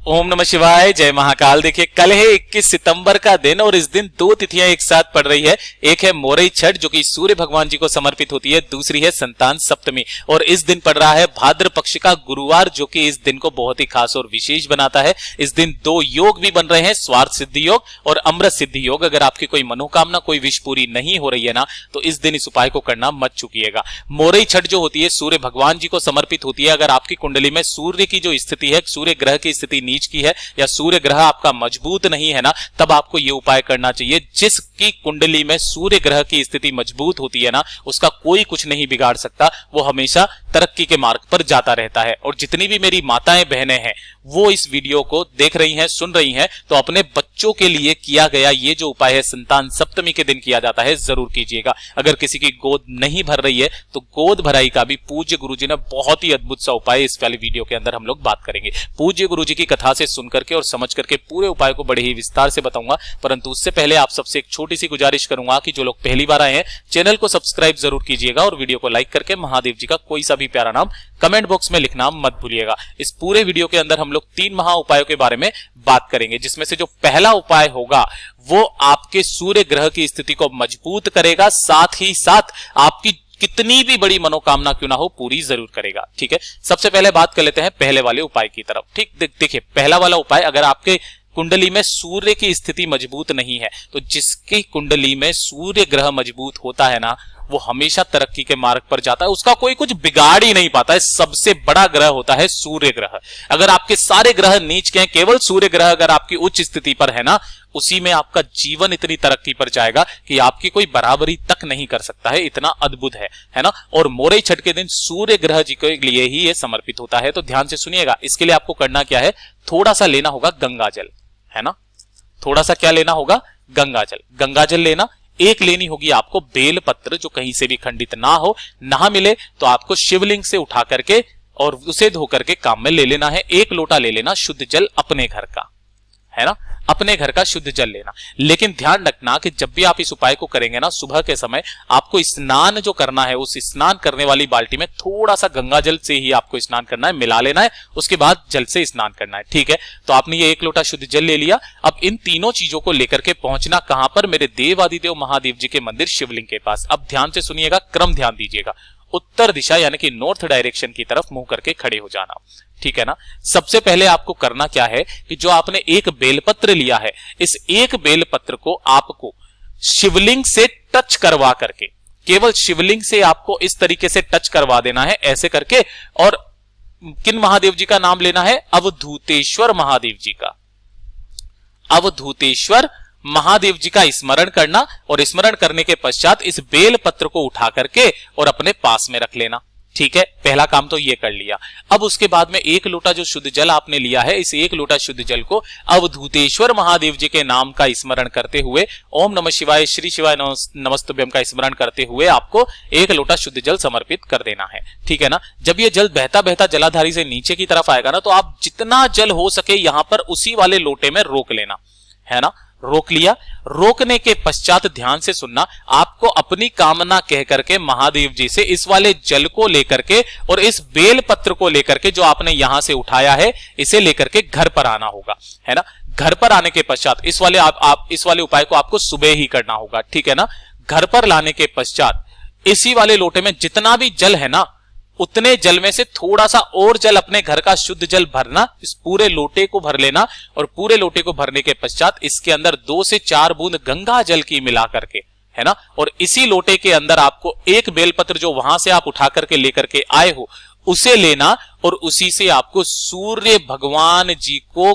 ओम नमः शिवाय, जय महाकाल। देखिए कल है 21 सितंबर का दिन और इस दिन दो तिथियां एक साथ पड़ रही है। एक है मोरई छठ जो कि सूर्य भगवान जी को समर्पित होती है, दूसरी है संतान सप्तमी और इस दिन पड़ रहा है भाद्र पक्ष का गुरुवार जो कि इस दिन को बहुत ही खास और विशेष बनाता है। इस दिन दो योग भी बन रहे हैं, स्वार्थ सिद्धि योग और अमृत सिद्धि योग। अगर आपकी कोई मनोकामना, कोई विश पूरी नहीं हो रही है ना, तो इस दिन इस उपाय को करना मत चूकिएगा। मोरई छठ जो होती है सूर्य भगवान जी को समर्पित होती है। अगर आपकी कुंडली में सूर्य की जो स्थिति है, सूर्य ग्रह की स्थिति नीच की है या सूर्य ग्रह आपका मजबूत नहीं है ना, तब आपको यह उपाय करना चाहिए। जिसकी कुंडली में सूर्य ग्रह की स्थिति मजबूत होती है ना, उसका कोई कुछ नहीं बिगाड़ सकता, वो हमेशा तरक्की के मार्ग पर जाता रहता है। और जितनी भी मेरी माताएं बहनें हैं वो इस वीडियो को देख रही हैं, सुन रही हैं, तो अपने बच्चों के लिए किया गया ये जो उपाय है संतान सप्तमी के दिन किया जाता है, जरूर कीजिएगा। अगर किसी की गोद नहीं भर रही है तो गोद भराई का भी पूज्य गुरुजी ने बहुत ही अद्भुत सा उपाय इस वाली वीडियो के अंदर हम लोग बात करेंगे। पूज्य गुरुजी की कथा से सुन करके और समझ करके पूरे उपाय को बड़े ही विस्तार से बताऊंगा, परंतु उससे पहले आप सबसे एक छोटी सी गुजारिश करूंगा कि जो लोग पहली बार आए हैं चैनल को सब्सक्राइब जरूर कीजिएगा और वीडियो को लाइक करके महादेव जी का कोई सा भी प्यारा नाम कमेंट बॉक्स में लिखना मत भूलिएगा। इस पूरे वीडियो के अंदर हम लोग 3 महा उपायों के बारे में बात करेंगे, जिसमें से जो पहला उपाय होगा वो आपके सूर्य ग्रह की स्थिति को मजबूत करेगा, साथ ही साथ आपकी कितनी भी बड़ी मनोकामना क्यों ना हो पूरी जरूर करेगा। ठीक है, सबसे पहले बात कर लेते हैं पहले वाले उपाय की तरफ। ठीक, देखिए पहला वाला उपाय, अगर आपके कुंडली में सूर्य की स्थिति मजबूत नहीं है तो जिसकी कुंडली में सूर्य ग्रह मजबूत होता है ना, वो हमेशा तरक्की के मार्ग पर जाता है, उसका कोई कुछ बिगाड़ ही नहीं पाता है। सबसे बड़ा ग्रह होता है सूर्य ग्रह। अगर आपके सारे ग्रह नीच के हैं, केवल सूर्य ग्रह अगर आपकी उच्च स्थिति पर है ना, उसी में आपका जीवन इतनी तरक्की पर जाएगा कि आपकी कोई बराबरी तक नहीं कर सकता है, इतना अद्भुत है ना। और मोरई छठ के दिन सूर्य ग्रह जी के लिए ही ये समर्पित होता है, तो ध्यान से सुनिएगा। इसके लिए आपको करना क्या है, थोड़ा सा लेना होगा गंगा जल, है ना। थोड़ा सा क्या लेना होगा, गंगा जल। गंगा जल लेना, एक लेनी होगी आपको बेल पत्र जो कहीं से भी खंडित ना हो, ना मिले तो आपको शिवलिंग से उठा करके और उसे धो करके काम में ले लेना है। 1 लोटा ले लेना शुद्ध जल अपने घर का, है ना, अपने घर का शुद्ध जल लेना। लेकिन ध्यान रखना कि जब भी आप इस उपाय को करेंगे ना, सुबह के समय आपको स्नान जो करना है, उस स्नान करने वाली बाल्टी में थोड़ा सा गंगा जल से ही आपको स्नान करना है, मिला लेना है, उसके बाद जल से स्नान करना है। ठीक है, तो आपने ये 1 लोटा शुद्ध जल ले लिया। अब इन तीनों चीजों को लेकर के पहुंचना कहां पर, मेरे देवादिदेव महादेव जी के मंदिर शिवलिंग के पास। अब ध्यान से सुनिएगा, क्रम ध्यान दीजिएगा। उत्तर दिशा यानी कि नॉर्थ डायरेक्शन की तरफ मुंह करके खड़े हो जाना, ठीक है ना। सबसे पहले आपको करना क्या है कि जो आपने एक बेलपत्र लिया है, इस एक बेलपत्र को आपको शिवलिंग से टच करवा करके, केवल शिवलिंग से आपको इस तरीके से टच करवा देना है, ऐसे करके। और किन महादेव जी का नाम लेना है, अवधूतेश्वर महादेव जी का। अवधूतेश्वर महादेव जी का स्मरण करना और स्मरण करने के पश्चात इस बेल पत्र को उठा करके और अपने पास में रख लेना। ठीक है, पहला काम तो ये कर लिया। अब उसके बाद में 1 लोटा जो शुद्ध जल आपने लिया है, इस 1 लोटा शुद्ध जल को अवधूतेश्वर महादेव जी के नाम का स्मरण करते हुए, ओम नमः शिवाय, श्री शिवाय नमस्तुभ्यम का स्मरण करते हुए आपको 1 लोटा शुद्ध जल समर्पित कर देना है। ठीक है ना। जब ये जल बहता बहता जलाधारी से नीचे की तरफ आएगा ना, तो आप जितना जल हो सके यहां पर उसी वाले लोटे में रोक लेना, है ना। रोक लिया। रोकने के पश्चात ध्यान से सुनना, आपको अपनी कामना कह करके महादेव जी से इस वाले जल को लेकर के और इस बेल पत्र को लेकर के जो आपने यहां से उठाया है, इसे लेकर के घर पर आना होगा, है ना। घर पर आने के पश्चात इस वाले उपाय को आपको सुबह ही करना होगा, ठीक है ना। घर पर लाने के पश्चात इसी वाले लोटे में जितना भी जल है ना, उतने जल में से थोड़ा सा और जल अपने घर का शुद्ध जल भरना, इस पूरे लोटे को भर लेना। और पूरे लोटे को भरने के पश्चात इसके अंदर 2 से 4 बूंद गंगा जल की मिला करके, है ना, और इसी लोटे के अंदर आपको एक बेलपत्र जो वहां से आप उठा करके लेकर के आए हो उसे लेना और उसी से आपको सूर्य भगवान जी को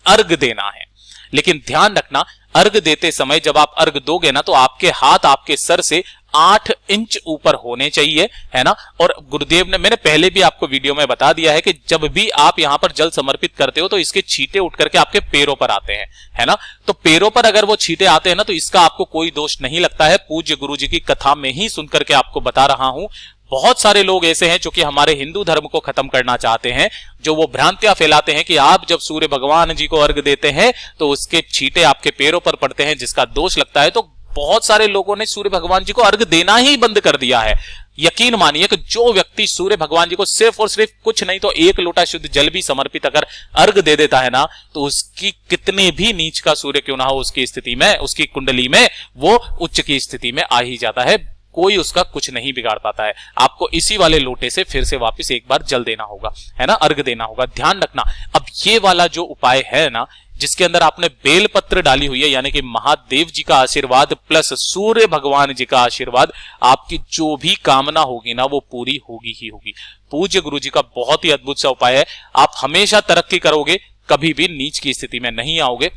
अर्घ देना है। लेकिन ध्यान रखना, अर्घ देते समय जब आप अर्घ दोगे ना, तो आपके हाथ आपके सर से 8 इंच ऊपर होने चाहिए, है ना। और गुरुदेव ने, मैंने पहले भी आपको वीडियो में बता दिया है कि जब भी आप यहां पर जल समर्पित करते हो तो इसके छींटे उठ करके आपके पैरों पर आते हैं, है ना। तो पैरों पर अगर वो छींटे आते हैं ना, तो इसका आपको कोई दोष नहीं लगता है। पूज्य गुरु जी की कथा में ही सुनकर के आपको बता रहा हूं। बहुत सारे लोग ऐसे हैं जो कि हमारे हिंदू धर्म को खत्म करना चाहते हैं, जो वो भ्रांतियां फैलाते हैं कि आप जब सूर्य भगवान जी को अर्घ देते हैं तो उसके छींटे आपके पैरों पर पड़ते हैं, जिसका दोष लगता है। तो बहुत सारे लोगों ने सूर्य भगवान जी को अर्घ देना ही बंद कर दिया है। यकीन मानिए कि जो व्यक्ति सूर्य भगवान जी को सिर्फ और सिर्फ कुछ नहीं तो 1 लोटा शुद्ध जल भी समर्पित अगर अर्घ दे देता है ना, तो उसकी कितने भी नीच का सूर्य क्यों ना हो, उसकी स्थिति में, उसकी कुंडली में वो उच्च की स्थिति में आ ही जाता है। कोई उसका कुछ नहीं बिगाड़ पाता है। आपको इसी वाले लोटे से फिर से वापस एक बार जल देना होगा, है ना, अर्घ देना होगा। ध्यान रखना, अब ये वाला जो उपाय है ना, जिसके अंदर आपने बेलपत्र डाली हुई है, यानी कि महादेव जी का आशीर्वाद प्लस सूर्य भगवान जी का आशीर्वाद, आपकी जो भी कामना होगी ना वो पूरी होगी ही होगी। पूज्य गुरु जी का बहुत ही अद्भुत सा उपाय है। आप हमेशा तरक्की करोगे, कभी भी नीच की स्थिति में नहीं आओगे,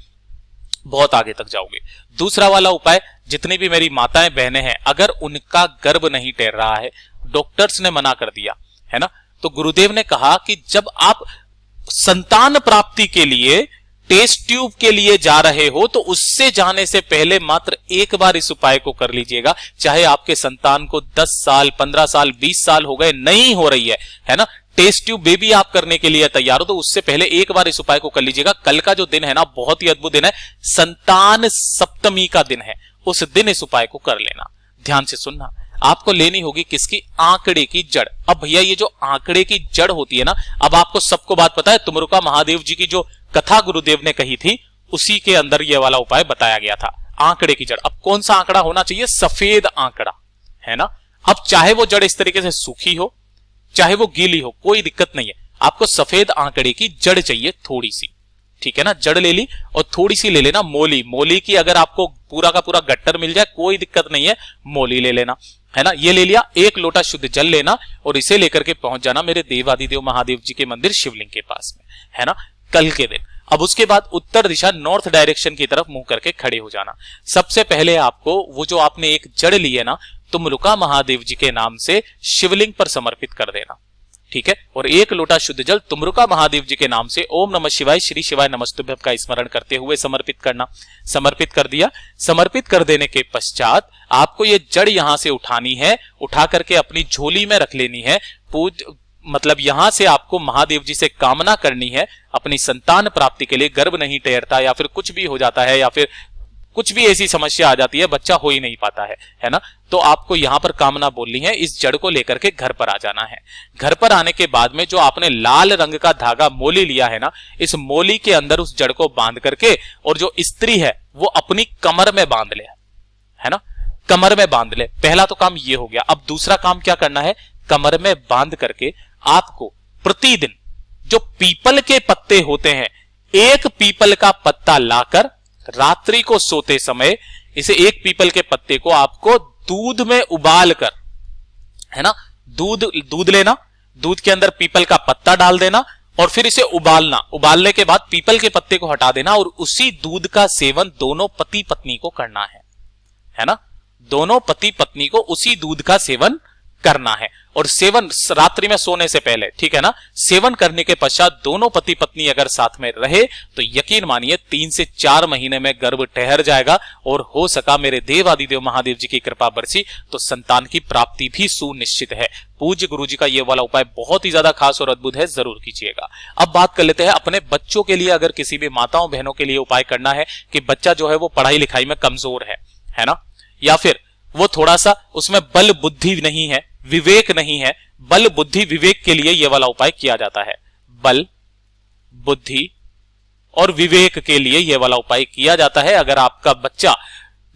बहुत आगे तक जाओगे। दूसरा वाला उपाय, जितनी भी मेरी माताएं बहनें हैं, अगर उनका गर्भ नहीं टेर रहा है, डॉक्टर्स ने मना कर दिया है ना, तो गुरुदेव ने कहा कि जब आप संतान प्राप्ति के लिए टेस्ट ट्यूब के लिए जा रहे हो, तो उससे जाने से पहले मात्र एक बार इस उपाय को कर लीजिएगा। चाहे आपके संतान को 10 साल 15 साल 20 साल हो गए, नहीं हो रही है ना, टेस्ट ट्यूब बेबी आप करने के लिए तैयार हो, तो उससे पहले एक बार इस उपाय को कर लीजिएगा। कल का जो दिन है ना, बहुत ही अद्भुत दिन है, संतान सप्तमी का दिन है, उस दिन इस उपाय को कर लेना। ध्यान से सुनना, आपको लेनी होगी किसकी, आंकड़े की जड़। अब भैया ये जो आंकड़े की जड़ होती है ना, अब आपको सबको बात पता है, तुमरुका महादेव जी की जो कथा गुरुदेव ने कही थी, उसी के अंदर ये वाला उपाय बताया गया था, आंकड़े की जड़। अब कौन सा आंकड़ा होना चाहिए, सफेद आंकड़ा, है ना। अब चाहे वो जड़ इस तरीके से सूखी हो, चाहे वो गीली हो, कोई दिक्कत नहीं है, आपको सफेद आंकड़े की जड़ चाहिए थोड़ी सी, ठीक है ना। जड़ ले ली और थोड़ी सी ले लेना मोली। मोली की अगर आपको पूरा का पूरा गट्टर मिल जाए कोई दिक्कत नहीं है, मोली ले लेना, है ना। ये ले लिया, 1 लोटा शुद्ध जल लेना और इसे लेकर के पहुंच जाना मेरे देवादिदेव महादेव जी के मंदिर शिवलिंग के पास में, है ना, कल के दिन। अब उसके बाद उत्तर दिशा नॉर्थ डायरेक्शन की तरफ मुंह करके खड़े हो जाना। सबसे पहले आपको वो जो आपने एक जड़ ली है ना, तुमरुका महादेव जी के नाम से शिवलिंग पर समर्पित कर देना, ठीक है। और 1 लोटा शुद्ध जल तुमरुका महादेव जी के नाम से ओम नमः शिवाय श्री शिवाय नमस्तुभ्यं का स्मरण करते हुए समर्पित करना। समर्पित कर दिया। समर्पित कर देने के पश्चात आपको ये जड़ यहां से उठानी है, उठा करके अपनी झोली में रख लेनी है। मतलब यहां से आपको महादेव जी से कामना करनी है अपनी संतान प्राप्ति के लिए। गर्भ नहीं टेरता या फिर कुछ भी हो जाता है या फिर कुछ भी ऐसी समस्या आ जाती है, बच्चा हो ही नहीं पाता है ना, तो आपको यहां पर कामना बोलनी है। इस जड़ को लेकर के घर पर आ जाना है। घर पर आने के बाद में जो आपने लाल रंग का धागा मोली लिया है ना, इस मोली के अंदर उस जड़ को बांध करके, और जो स्त्री है वो अपनी कमर में बांध ले, है ना, कमर में बांध ले। पहला तो काम ये हो गया। अब दूसरा काम क्या करना है, कमर में बांध करके आपको प्रतिदिन जो पीपल के पत्ते होते हैं, एक पीपल का पत्ता लाकर रात्रि को सोते समय इसे एक पीपल के पत्ते को आपको दूध में उबाल कर, है ना, दूध लेना, दूध के अंदर पीपल का पत्ता डाल देना और फिर इसे उबालना। उबालने के बाद पीपल के पत्ते को हटा देना और उसी दूध का सेवन दोनों पति पत्नी को करना है ना, दोनों पति पत्नी को उसी दूध का सेवन करना है। और सेवन रात्रि में सोने से पहले, ठीक है ना। सेवन करने के पश्चात दोनों पति पत्नी अगर साथ में रहे तो यकीन मानिए 3 से 4 महीने में गर्भ ठहर जाएगा और हो सका मेरे देवादिदेव महादेव जी की कृपा बरसी तो संतान की प्राप्ति भी सुनिश्चित है। पूज्य गुरु जी का ये वाला उपाय बहुत ही ज्यादा खास और अद्भुत है, जरूर कीजिएगा। अब बात कर लेते हैं अपने बच्चों के लिए। अगर किसी भी माताओं बहनों के लिए उपाय करना है कि बच्चा जो है वो पढ़ाई लिखाई में कमजोर है ना, या फिर वो थोड़ा सा उसमें बल बुद्धि नहीं है, विवेक नहीं है, बल बुद्धि विवेक के लिए यह वाला उपाय किया जाता है। बल बुद्धि और विवेक के लिए यह वाला उपाय किया जाता है। अगर आपका बच्चा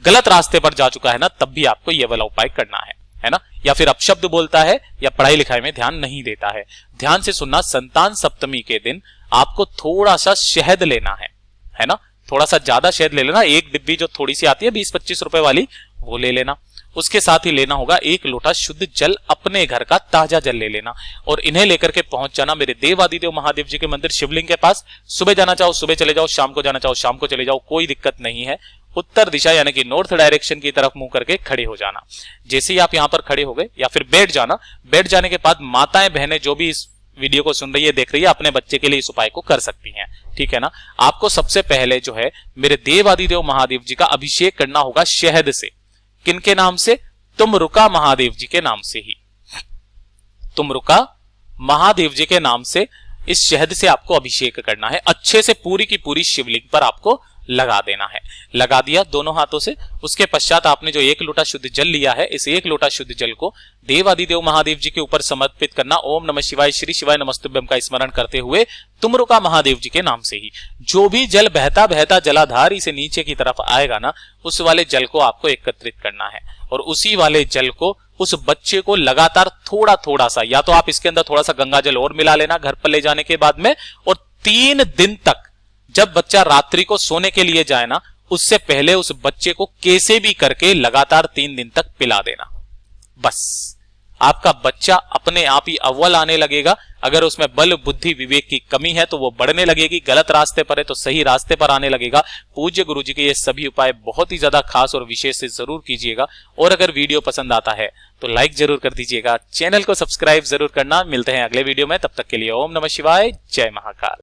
गलत रास्ते पर जा चुका है ना, तब भी आपको यह वाला उपाय करना है ना, या फिर अपशब्द बोलता है या पढ़ाई लिखाई में ध्यान नहीं देता है। ध्यान से सुनना, संतान सप्तमी के दिन आपको थोड़ा सा शहद लेना है ना, थोड़ा सा ज्यादा शहद ले लेना। एक डिब्बी जो थोड़ी सी आती है 20-25 रुपए वाली, वो ले लेना। उसके साथ ही लेना होगा 1 लोटा शुद्ध जल, अपने घर का ताजा जल ले लेना और इन्हें लेकर के पहुंच जाना मेरे देवादिदेव महादेव जी के मंदिर शिवलिंग के पास। सुबह जाना चाहो सुबह चले जाओ, शाम को जाना चाहो शाम को चले जाओ, कोई दिक्कत नहीं है। उत्तर दिशा यानी कि नॉर्थ डायरेक्शन की तरफ मुंह करके खड़े हो जाना। जैसे ही आप यहां पर खड़े हो गए या फिर बैठ जाना, बैठ जाने के बाद माताएं बहनें जो भी इस वीडियो को सुन रही है देख रही है, अपने बच्चे के लिए इस उपाय को कर सकती हैं, ठीक है ना। आपको सबसे पहले जो है मेरे देवादिदेव महादेव जी का अभिषेक करना होगा शहद से। किनके नाम से, तुमरुका महादेव जी के नाम से ही। तुमरुका महादेव जी के नाम से इस शहद से आपको अभिषेक करना है। अच्छे से पूरी की पूरी शिवलिंग पर आपको लगा देना है। लगा दिया दोनों हाथों से। उसके पश्चात आपने जो 1 लोटा शुद्ध जल लिया है, इस 1 लोटा शुद्ध जल को देवादिदेव महादेव जी के ऊपर समर्पित करना। ओम नमः शिवाय, श्री शिवाय नमस्तुभ्यम का स्मरण करते हुए तुमरुका महादेव जी के नाम से ही जो भी जल बहता बहता जलाधारी से नीचे की तरफ आएगा ना, उस वाले जल को आपको एकत्रित करना है और उसी वाले जल को उस बच्चे को लगातार थोड़ा थोड़ा सा, या तो आप इसके अंदर थोड़ा सा गंगा जल और मिला लेना घर पर ले जाने के बाद में, और 3 दिन तक जब बच्चा रात्रि को सोने के लिए जाए ना, उससे पहले उस बच्चे को कैसे भी करके लगातार 3 दिन तक पिला देना। बस आपका बच्चा अपने आप ही अव्वल आने लगेगा। अगर उसमें बल बुद्धि विवेक की कमी है तो वो बढ़ने लगेगी, गलत रास्ते पर है तो सही रास्ते पर आने लगेगा। पूज्य गुरु जी के ये सभी उपाय बहुत ही ज्यादा खास और विशेष से जरूर कीजिएगा। और अगर वीडियो पसंद आता है तो लाइक जरूर कर दीजिएगा, चैनल को सब्सक्राइब जरूर करना। मिलते हैं अगले वीडियो में, तब तक के लिए ओम नमः शिवाय, जय महाकाल।